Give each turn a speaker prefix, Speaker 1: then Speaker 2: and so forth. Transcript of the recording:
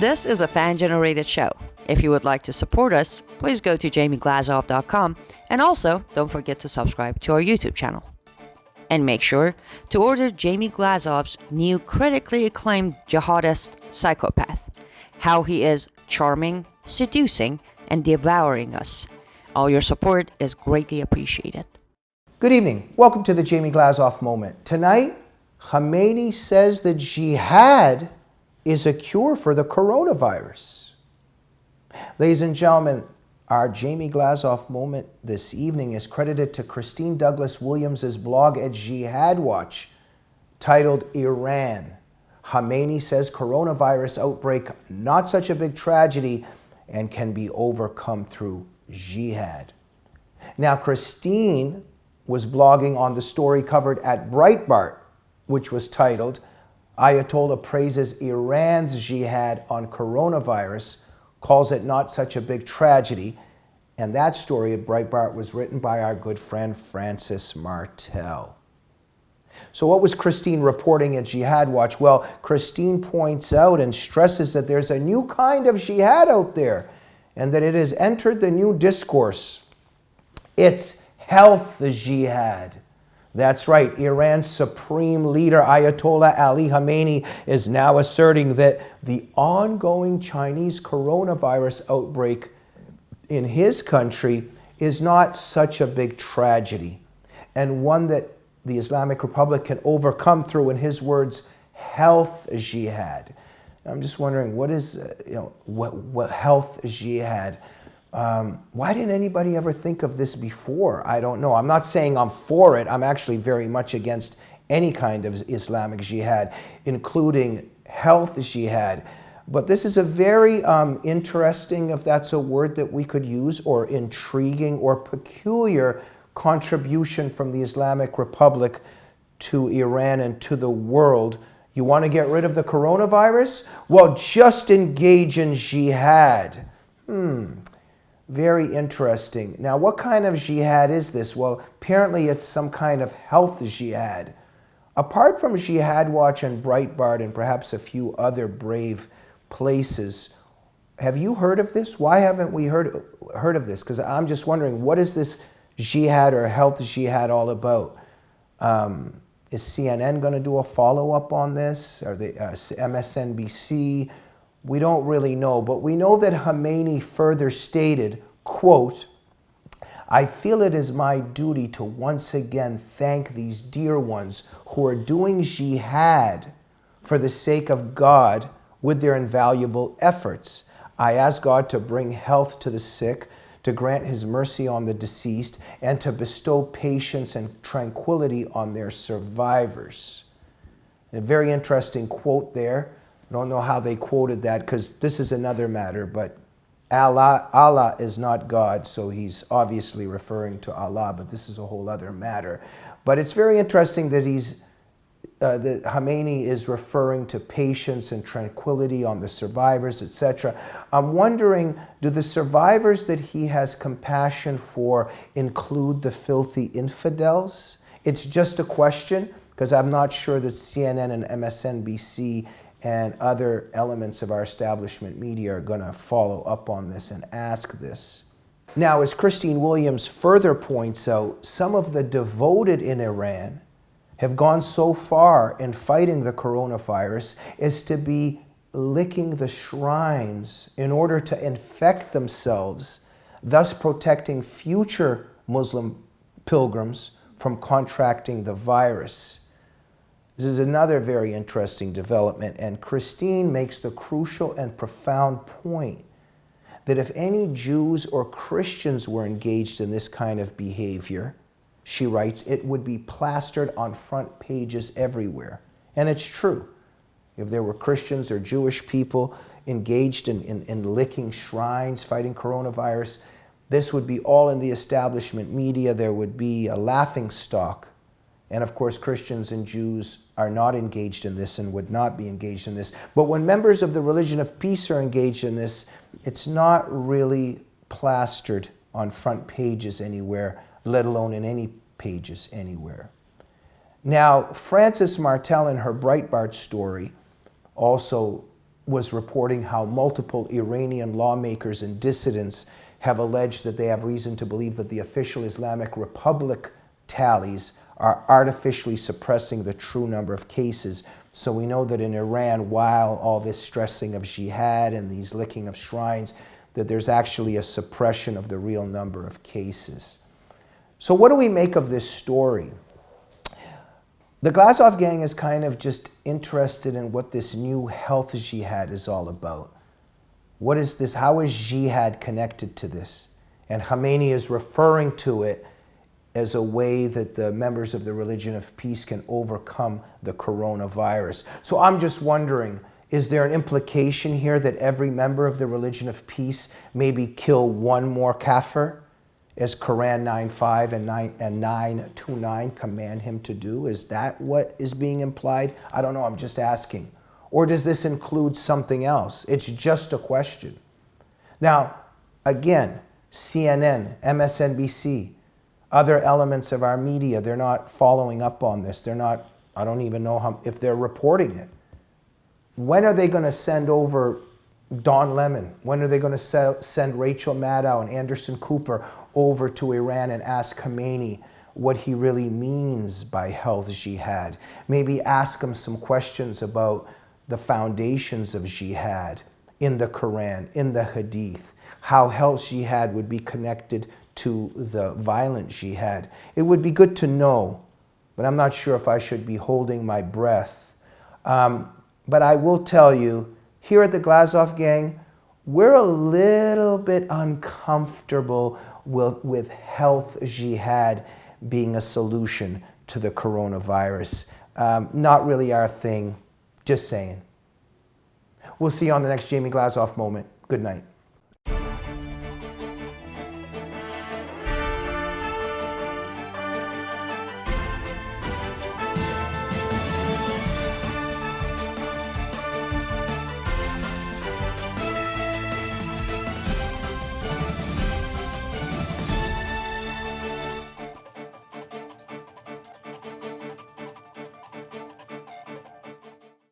Speaker 1: This is a fan-generated show. If you would like to support us, please go to jamieglazov.com, and also don't forget to subscribe to our YouTube channel. And make sure to order Jamie Glazov's new critically acclaimed jihadist psychopath, how he is charming, seducing, and devouring us. All your support is greatly appreciated.
Speaker 2: Good evening. Welcome to the Jamie Glazov Moment. Tonight, Khamenei says that jihad is a cure for the coronavirus. Ladies and gentlemen, our Jamie Glazov Moment this evening is credited to Christine Douglas Williams' blog at Jihad Watch, titled Iran. Khamenei says coronavirus outbreak not such a big tragedy and can be overcome through jihad. Now, Christine was blogging on the story covered at Breitbart, which was titled, Ayatollah praises Iran's jihad on coronavirus, calls it not such a big tragedy. And that story at Breitbart was written by our good friend Francis Martel. So what was Christine reporting at Jihad Watch? Well, Christine points out and stresses that there's a new kind of jihad out there and that it has entered the new discourse. It's health jihad. That's right, Iran's supreme leader, Ayatollah Ali Khamenei, is now asserting that the ongoing Chinese coronavirus outbreak in his country is not such a big tragedy, and one that the Islamic Republic can overcome through, in his words, health jihad. I'm just wondering, what is, what health jihad? Why didn't anybody ever think of this before? I don't know. I'm not saying I'm for it. I'm actually very much against any kind of Islamic jihad, including health jihad. But this is a very interesting, if that's a word that we could use, or intriguing or peculiar contribution from the Islamic Republic to Iran and to the world. You want to get rid of the coronavirus? Well, just engage in jihad. Very interesting. Now, what kind of jihad is this? Well, apparently it's some kind of health jihad. Apart from Jihad Watch and Breitbart and perhaps a few other brave places, have you heard of this? Why haven't we heard of this? Because I'm just wondering, what is this jihad or health jihad all about? Is CNN going to do a follow-up on this? Or the MSNBC? We don't really know, but we know that Khamenei further stated, quote, I feel it is my duty to once again thank these dear ones who are doing jihad for the sake of God with their invaluable efforts. I ask God to bring health to the sick, to grant his mercy on the deceased, and to bestow patience and tranquility on their survivors. A very interesting quote there. I don't know how they quoted that, because this is another matter, but Allah is not God, so he's obviously referring to Allah, but this is a whole other matter. But it's very interesting that that Khamenei is referring to patience and tranquility on the survivors, etc. I'm wondering, do the survivors that he has compassion for include the filthy infidels? It's just a question, because I'm not sure that CNN and MSNBC and other elements of our establishment media are going to follow up on this and ask this. Now, as Christine Williams further points out, some of the devoted in Iran have gone so far in fighting the coronavirus as to be licking the shrines in order to infect themselves, thus protecting future Muslim pilgrims from contracting the virus. This is another very interesting development, and Christine makes the crucial and profound point that if any Jews or Christians were engaged in this kind of behavior, she writes, it would be plastered on front pages everywhere. And it's true. If there were Christians or Jewish people engaged in licking shrines, fighting coronavirus, this would be all in the establishment media. There would be a laughingstock. And of course, Christians and Jews are not engaged in this and would not be engaged in this. But when members of the religion of peace are engaged in this, it's not really plastered on front pages anywhere, let alone in any pages anywhere. Now, Frances Martel in her Breitbart story also was reporting how multiple Iranian lawmakers and dissidents have alleged that they have reason to believe that the official Islamic Republic tallies are artificially suppressing the true number of cases. So we know that in Iran, while all this stressing of jihad and these licking of shrines, that there's actually a suppression of the real number of cases. So what do we make of this story? The Glazov Gang is kind of just interested in what this new health jihad is all about. What is this? How is jihad connected to this? And Khamenei is referring to it as a way that the members of the religion of peace can overcome the coronavirus. So I'm just wondering, is there an implication here that every member of the religion of peace maybe kill one more kafir, as Quran 9:5 and 9:29 command him to do? Is that what is being implied? I don't know, I'm just asking. Or does this include something else? It's just a question. Now, again, CNN, MSNBC, other elements of our media, they're not following up on this. They're not, I don't even know if they're reporting it. When are they going to send over Don Lemon? When are they going to send Rachel Maddow and Anderson Cooper over to Iran and ask Khamenei what he really means by health jihad? Maybe ask him some questions about the foundations of jihad in the Quran, in the Hadith, how health jihad would be connected to the violent jihad. It would be good to know, but I'm not sure if I should be holding my breath. But I will tell you, here at the Glazov Gang, we're a little bit uncomfortable with health jihad being a solution to the coronavirus. Not really our thing, just saying. We'll see you on the next Jamie Glazov moment. Good night.